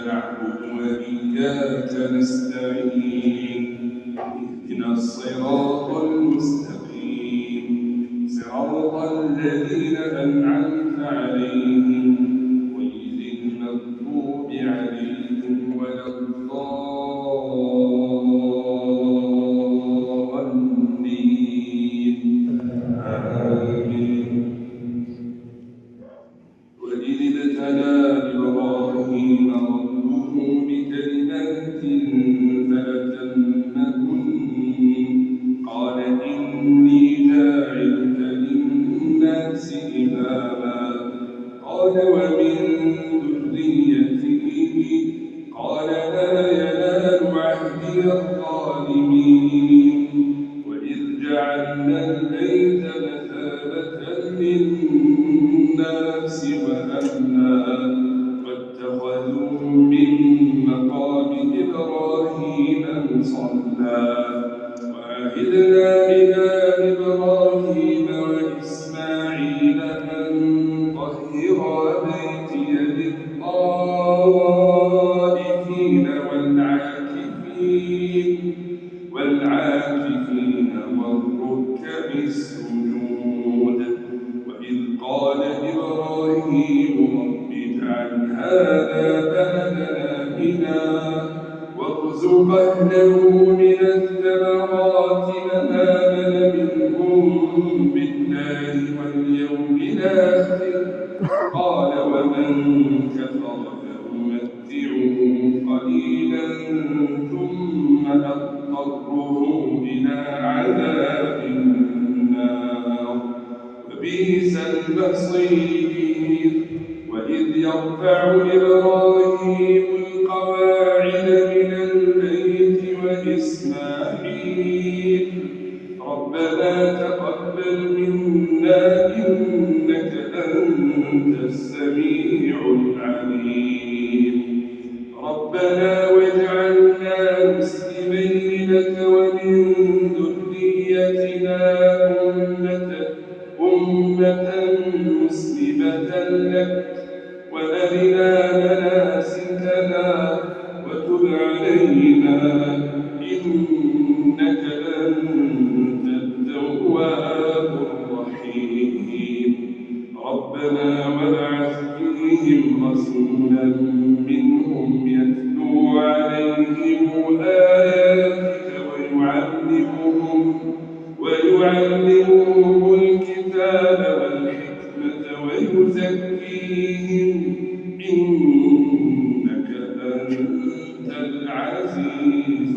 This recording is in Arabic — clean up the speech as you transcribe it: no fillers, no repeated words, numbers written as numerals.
نعبد وإياك نستعين اهدنا الصراط المستقيم صراط الذين أنعمت عليهم غير المغضوب عليهم ولا الضالين آمين. وإذ ابتلى إبراهيم ربه بكلمات فأتمهن قال إني جاعلك للناس إماما قال ومن ذريته قال لا ينال عهدي الظالمين. وإذ جعلنا البيت مثابة للناس وأمنا واتخذوا من مقام إبراهيم مصلى وعهدنا إلى إبراهيم وإسماعيل أن طهرا بيتي للطائفين والعاكفين والركع السجود. وإذ قال إبراهيم رب اجعل هذا بلدنا آمنا وارزق أهله من الثمرات من آمن منهم بالله واليوم الآخر قال ومن كفر فأمتعه قليلا ثم أضطره إلى عذاب النار وبئس المصير. وإذ يرفع إبراهيم القواعد من البيت وإسماعيل ربنا تقبل منا إنك أنت السميع العليم ربنا واجعلنا مسلمين لك ومن ذريتنا أمة مسلمة لك وأرنا مناسكنا وتب علينا إنك أنت التواب الرحيم ربنا وابعث فيهم رسولا منهم يتلو عليهم آياتك ويعلمهم الكتاب والحكمة ويزكيهم إنك أنت العزيز